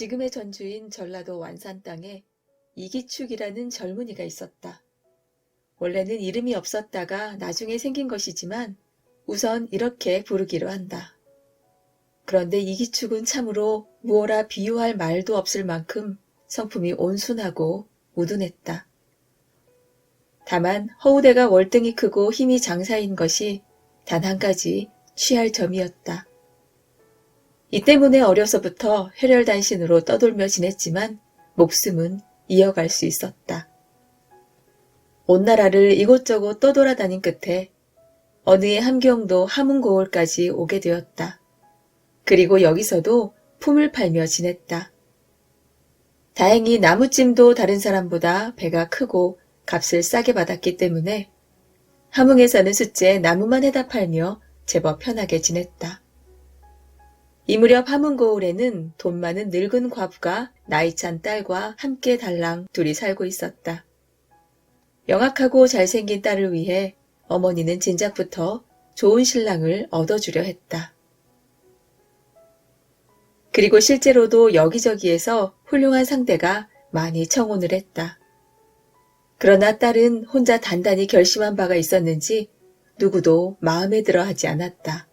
지금의 전주인 전라도 완산 땅에 이기축이라는 젊은이가 있었다. 원래는 이름이 없었다가 나중에 생긴 것이지만 우선 이렇게 부르기로 한다. 그런데 이기축은 참으로 무어라 비유할 말도 없을 만큼 성품이 온순하고 우둔했다. 다만 허우대가 월등히 크고 힘이 장사인 것이 단 한 가지 취할 점이었다. 이 때문에 어려서부터 혈혈단신으로 떠돌며 지냈지만 목숨은 이어갈 수 있었다. 온 나라를 이곳저곳 떠돌아다닌 끝에 어느 해 함경도 함흥고을까지 오게 되었다. 그리고 여기서도 품을 팔며 지냈다. 다행히 나무찜도 다른 사람보다 배가 크고 값을 싸게 받았기 때문에 함흥에서는 숫째 나무만 해다 팔며 제법 편하게 지냈다. 이 무렵 함흥고을에는 돈 많은 늙은 과부가 나이찬 딸과 함께 달랑 둘이 살고 있었다. 영악하고 잘생긴 딸을 위해 어머니는 진작부터 좋은 신랑을 얻어주려 했다. 그리고 실제로도 여기저기에서 훌륭한 상대가 많이 청혼을 했다. 그러나 딸은 혼자 단단히 결심한 바가 있었는지 누구도 마음에 들어 하지 않았다.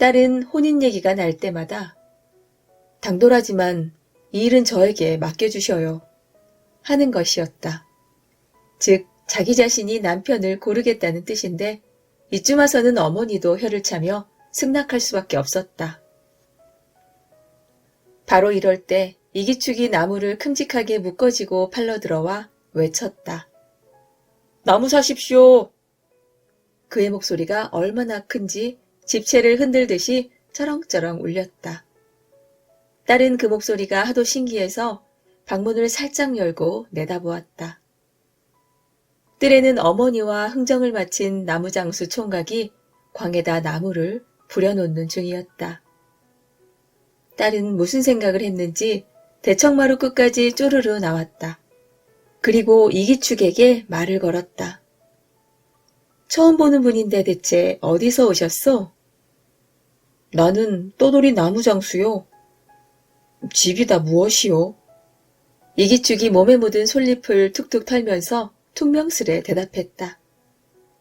딸은 혼인 얘기가 날 때마다 당돌하지만 이 일은 저에게 맡겨주셔요 하는 것이었다. 즉 자기 자신이 남편을 고르겠다는 뜻인데 이쯤 와서는 어머니도 혀를 차며 승낙할 수밖에 없었다. 바로 이럴 때 이기축이 나무를 큼직하게 묶어지고 팔러 들어와 외쳤다. 나무 사십시오. 그의 목소리가 얼마나 큰지 집채를 흔들듯이ጨ렁ጨ렁 울렸다. 딸은 그 목소리가 하도 신기해서 방문을 살짝 열고 내다보았다. 뜰에는 어머니와 흥정을 마친 나무장수 총각이 광에다 나무를 부려놓는 중이었다. 딸은 무슨 생각을 했는지 대청마루 끝까지 쪼르르 나왔다. 그리고 이기축에게 말을 걸었다. 처음 보는 분인데 대체 어디서 오셨소? 나는 떠돌이 나무장수요. 집이 다 무엇이요? 이기축이 몸에 묻은 솔잎을 툭툭 털면서 퉁명스레 대답했다.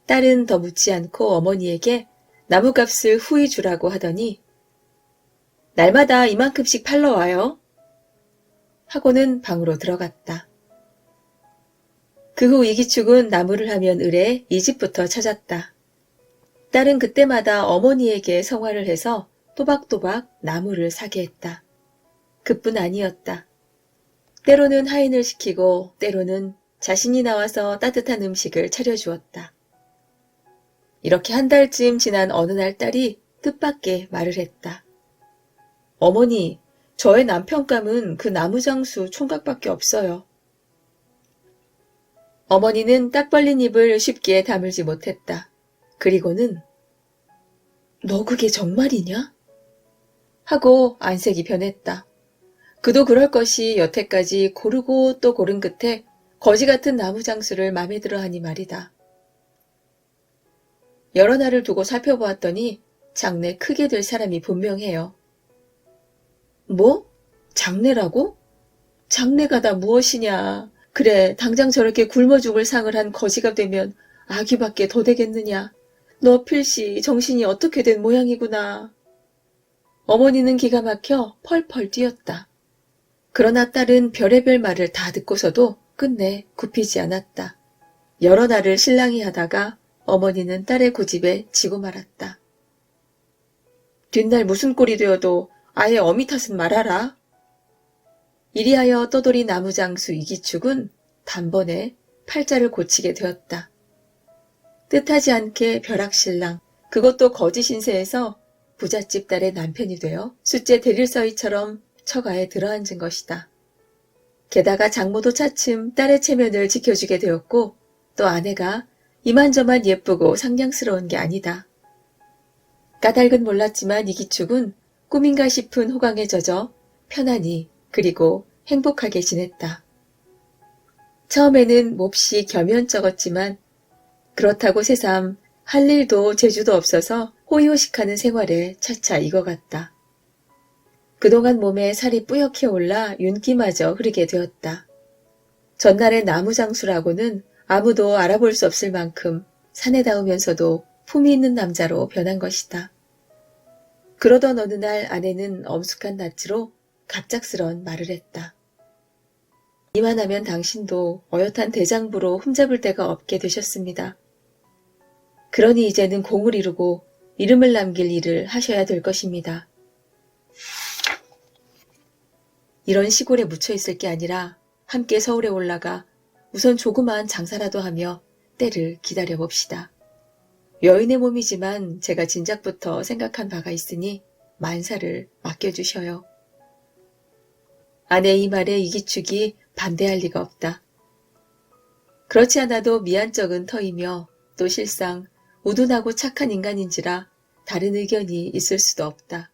딸은 더 묻지 않고 어머니에게 나무값을 후히 주라고 하더니 날마다 이만큼씩 팔러 와요. 하고는 방으로 들어갔다. 그 후 이기축은 나무를 하면 을에 이 집부터 찾았다. 딸은 그때마다 어머니에게 성화를 해서 또박또박 나무를 사게 했다. 그뿐 아니었다. 때로는 하인을 시키고 때로는 자신이 나와서 따뜻한 음식을 차려주었다. 이렇게 한 달쯤 지난 어느 날 딸이 뜻밖의 말을 했다. 어머니, 저의 남편감은 그 나무장수 총각밖에 없어요. 어머니는 딱 벌린 입을 쉽게 다물지 못했다. 그리고는 너 그게 정말이냐? 하고 안색이 변했다. 그도 그럴 것이 여태까지 고르고 또 고른 끝에 거지 같은 나무장수를 맘에 들어 하니 말이다. 여러 날을 두고 살펴보았더니 장래 크게 될 사람이 분명해요. 뭐? 장래라고? 장래가 다 무엇이냐? 그래, 당장 저렇게 굶어 죽을 상을 한 거지가 되면 아기밖에 더 되겠느냐? 너 필시 정신이 어떻게 된 모양이구나. 어머니는 기가 막혀 펄펄 뛰었다. 그러나 딸은 별의별 말을 다 듣고서도 끝내 굽히지 않았다. 여러 날을 실랑이 하다가 어머니는 딸의 고집에 지고 말았다. 뒷날 무슨 꼴이 되어도 아예 어미 탓은 말아라. 이리하여 떠돌이 나무장수 이기축은 단번에 팔자를 고치게 되었다. 뜻하지 않게 벼락신랑, 그것도 거지 신세에서 부잣집 딸의 남편이 되어 숫째 대릴서이처럼 처가에 들어앉은 것이다. 게다가 장모도 차츰 딸의 체면을 지켜주게 되었고 또 아내가 이만저만 예쁘고 상냥스러운 게 아니다. 까닭은 몰랐지만 이기축은 꿈인가 싶은 호강에 젖어 편안히 그리고 행복하게 지냈다. 처음에는 몹시 겸연쩍었지만 그렇다고 새삼 할 일도 재주도 없어서 호의호식하는 생활에 차차 익어갔다. 그동안 몸에 살이 뿌옇게 올라 윤기마저 흐르게 되었다. 전날의 나무장수라고는 아무도 알아볼 수 없을 만큼 사내다우면서도 품이 있는 남자로 변한 것이다. 그러던 어느 날 아내는 엄숙한 낯으로 갑작스런 말을 했다. 이만하면 당신도 어엿한 대장부로 흠잡을 데가 없게 되셨습니다. 그러니 이제는 공을 이루고 이름을 남길 일을 하셔야 될 것입니다. 이런 시골에 묻혀 있을 게 아니라 함께 서울에 올라가 우선 조그마한 장사라도 하며 때를 기다려 봅시다. 여인의 몸이지만 제가 진작부터 생각한 바가 있으니 만사를 맡겨주셔요. 아내의 이 말에 이기축이 반대할 리가 없다. 그렇지 않아도 미안쩍은 터이며 또 실상 우둔하고 착한 인간인지라 다른 의견이 있을 수도 없다.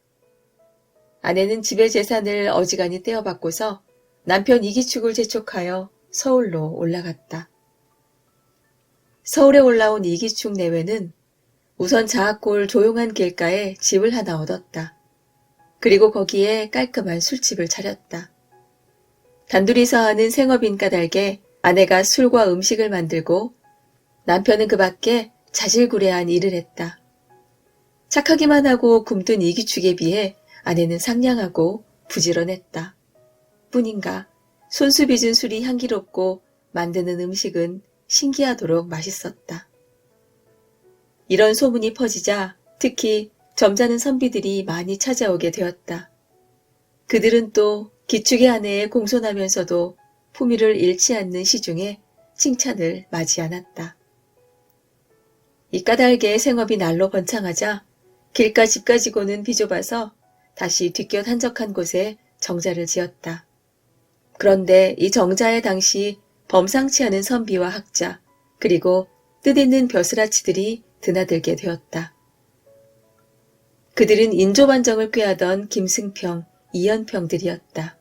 아내는 집의 재산을 어지간히 떼어받고서 남편 이기축을 재촉하여 서울로 올라갔다. 서울에 올라온 이기축 내외는 우선 자악골 조용한 길가에 집을 하나 얻었다. 그리고 거기에 깔끔한 술집을 차렸다. 단둘이서 하는 생업인 까닭에 아내가 술과 음식을 만들고 남편은 그 밖에 자질구레한 일을 했다. 착하기만 하고 굼뜬 이기축에 비해 아내는 상냥하고 부지런했다. 뿐인가 손수 빚은 술이 향기롭고 만드는 음식은 신기하도록 맛있었다. 이런 소문이 퍼지자 특히 점잖은 선비들이 많이 찾아오게 되었다. 그들은 또 기축의 아내에 공손하면서도 품위를 잃지 않는 시중에 칭찬을 맞이 않았다. 이 까닭에 생업이 날로 번창하자 길가 집가지고는 비좁아서 다시 뒷곁 한적한 곳에 정자를 지었다. 그런데 이 정자에 당시 범상치 않은 선비와 학자 그리고 뜻있는 벼슬아치들이 드나들게 되었다. 그들은 인조반정을 꾀하던 김승평, 이연평들이었다.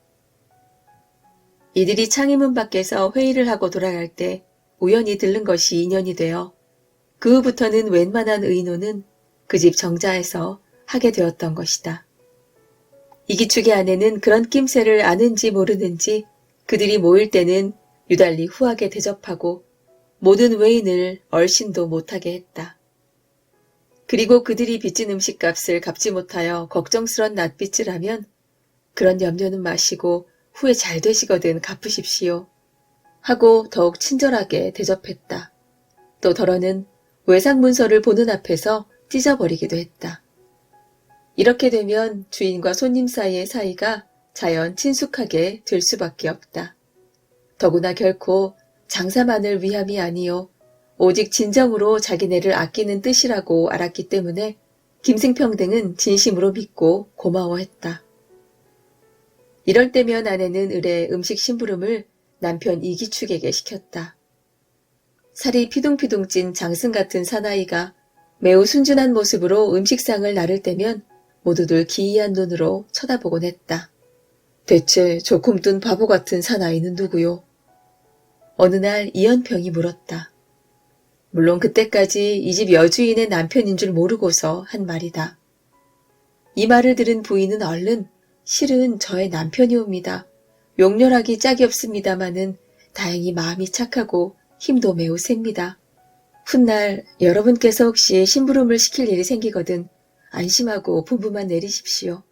이들이 창의문 밖에서 회의를 하고 돌아갈 때 우연히 들른 것이 인연이 되어 그 후부터는 웬만한 의논은 그 집 정자에서 하게 되었던 것이다. 이기축의 아내는 그런 낌새를 아는지 모르는지 그들이 모일 때는 유달리 후하게 대접하고 모든 외인을 얼씬도 못하게 했다. 그리고 그들이 빚진 음식값을 갚지 못하여 걱정스런 낯빛을 하면 그런 염려는 마시고 후에 잘 되시거든 갚으십시오 하고 더욱 친절하게 대접했다. 또 덜어는 외상문서를 보는 앞에서 찢어버리기도 했다. 이렇게 되면 주인과 손님 사이의 사이가 자연 친숙하게 될 수밖에 없다. 더구나 결코 장사만을 위함이 아니요 오직 진정으로 자기네를 아끼는 뜻이라고 알았기 때문에 김승평 등은 진심으로 믿고 고마워했다. 이럴 때면 아내는 을의 음식 심부름을 남편 이기축에게 시켰다. 살이 피둥피둥 찐 장승 같은 사나이가 매우 순진한 모습으로 음식상을 나를 때면 모두들 기이한 눈으로 쳐다보곤 했다. 대체 저 굼뜬 바보 같은 사나이는 누구요? 어느 날 이연평이 물었다. 물론 그때까지 이 집 여주인의 남편인 줄 모르고서 한 말이다. 이 말을 들은 부인은 얼른 실은 저의 남편이옵니다. 용렬하기 짝이 없습니다마는 다행히 마음이 착하고 힘도 매우 셉니다. 훗날 여러분께서 혹시 심부름을 시킬 일이 생기거든 안심하고 분부만 내리십시오.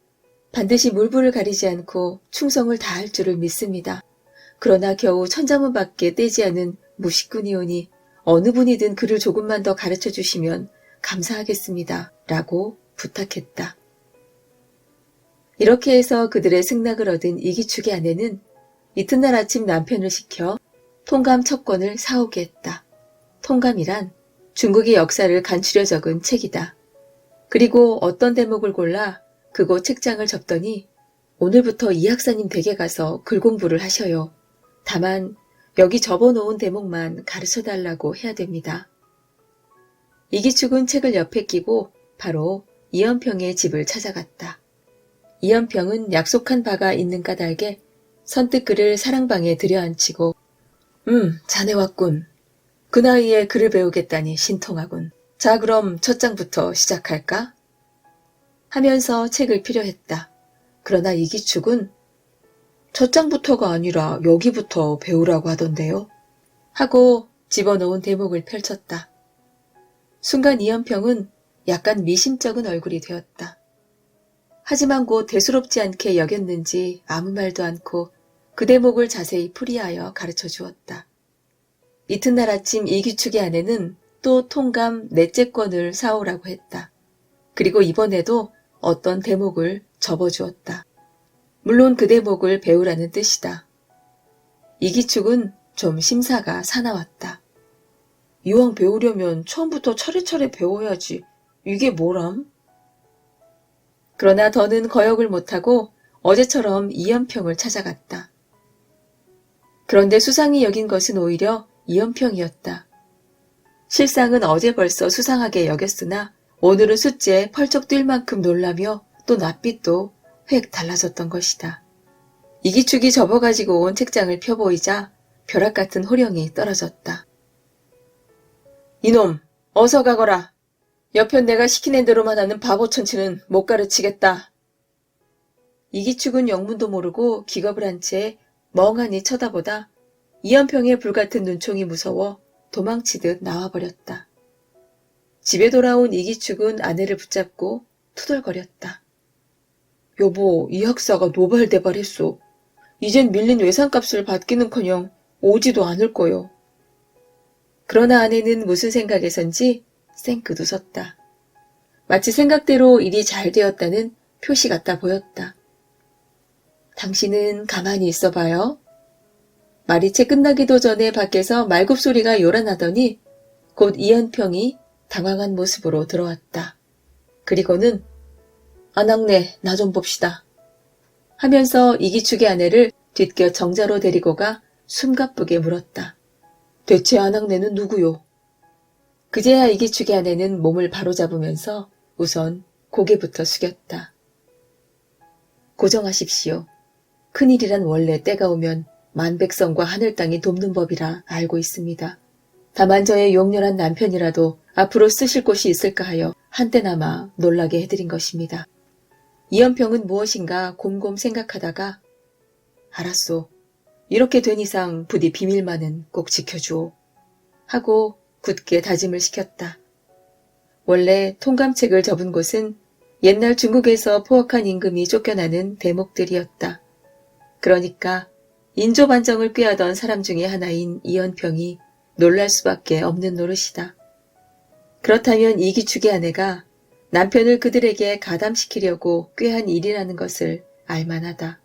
반드시 물불을 가리지 않고 충성을 다할 줄을 믿습니다. 그러나 겨우 천자문 밖에 떼지 않은 무식꾼이오니 어느 분이든 그를 조금만 더 가르쳐 주시면 감사하겠습니다. 라고 부탁했다. 이렇게 해서 그들의 승낙을 얻은 이기축의 아내는 이튿날 아침 남편을 시켜 통감 첩권을 사오게 했다. 통감이란 중국의 역사를 간추려 적은 책이다. 그리고 어떤 대목을 골라 그곳 책장을 접더니 오늘부터 이 학사님 댁에 가서 글 공부를 하셔요. 다만 여기 접어놓은 대목만 가르쳐달라고 해야 됩니다. 이기축은 책을 옆에 끼고 바로 이연평의 집을 찾아갔다. 이연평은 약속한 바가 있는 까닭에 선뜻 그를 사랑방에 들여앉히고 자네 왔군. 그 나이에 글을 배우겠다니 신통하군. 자 그럼 첫 장부터 시작할까? 하면서 책을 필요했다. 그러나 이기축은 첫 장부터가 아니라 여기부터 배우라고 하던데요. 하고 집어놓은 대목을 펼쳤다. 순간 이연평은 약간 미심쩍은 얼굴이 되었다. 하지만 곧 대수롭지 않게 여겼는지 아무 말도 않고 그 대목을 자세히 풀이하여 가르쳐 주었다. 이튿날 아침 이기축의 아내는 또 통감 넷째 권을 사오라고 했다. 그리고 이번에도 어떤 대목을 접어주었다. 물론 그 대목을 배우라는 뜻이다. 이기축은 좀 심사가 사나웠다. 이왕 배우려면 처음부터 차례차례 배워야지. 이게 뭐람? 그러나 더는 거역을 못하고 어제처럼 이연평을 찾아갔다. 그런데 수상히 여긴 것은 오히려 이연평이었다. 실상은 어제 벌써 수상하게 여겼으나 오늘은 숫제에 펄쩍 뛸 만큼 놀라며 또 낯빛도 획 달라졌던 것이다. 이기축이 접어가지고 온 책장을 펴보이자 벼락 같은 호령이 떨어졌다. 이놈, 어서 가거라. 여편 내가 시키는 대로만 하는 바보 천치는 못 가르치겠다. 이기축은 영문도 모르고 기겁을 한 채 멍하니 쳐다보다 이연평의 불같은 눈총이 무서워 도망치듯 나와버렸다. 집에 돌아온 이기축은 아내를 붙잡고 투덜거렸다. 여보, 이 학사가 노발대발했소. 이젠 밀린 외상값을 받기는커녕 오지도 않을 거요. 그러나 아내는 무슨 생각에선지 쌩긋 웃었다. 마치 생각대로 일이 잘 되었다는 표시 같아 보였다. 당신은 가만히 있어봐요. 말이 채 끝나기도 전에 밖에서 말굽소리가 요란하더니 곧 이연평이 당황한 모습으로 들어왔다. 그리고는 아낙네, 나 좀 봅시다. 하면서 이기축의 아내를 뒷곁 정자로 데리고 가 숨가쁘게 물었다. 대체 아낙네는 누구요? 그제야 이기축의 아내는 몸을 바로잡으면서 우선 고개부터 숙였다. 고정하십시오. 큰일이란 원래 때가 오면 만백성과 하늘 땅이 돕는 법이라 알고 있습니다. 다만 저의 용렬한 남편이라도 앞으로 쓰실 곳이 있을까 하여 한때나마 놀라게 해드린 것입니다. 이연평은 무엇인가 곰곰 생각하다가 알았소. 이렇게 된 이상 부디 비밀만은 꼭 지켜주오. 하고 굳게 다짐을 시켰다. 원래 통감책을 접은 곳은 옛날 중국에서 포악한 임금이 쫓겨나는 대목들이었다. 그러니까 인조반정을 꾀하던 사람 중에 하나인 이연평이 놀랄 수밖에 없는 노릇이다. 그렇다면 이기축의 아내가 남편을 그들에게 가담시키려고 꾀한 일이라는 것을 알만하다.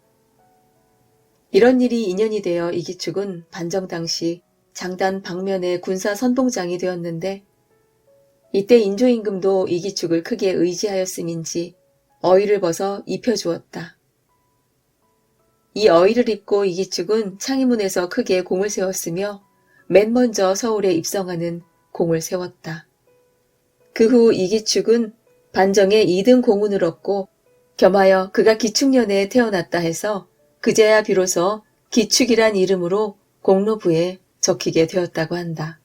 이런 일이 인연이 되어 이기축은 반정 당시 장단 방면의 군사 선봉장이 되었는데 이때 인조임금도 이기축을 크게 의지하였음인지 어의를 벗어 입혀주었다. 이 어의를 입고 이기축은 창의문에서 크게 공을 세웠으며 맨 먼저 서울에 입성하는 공을 세웠다. 그 후 이기축은 반정에 2등 공운을 얻고 겸하여 그가 기축년에 태어났다 해서 그제야 비로소 기축이란 이름으로 공로부에 적히게 되었다고 한다.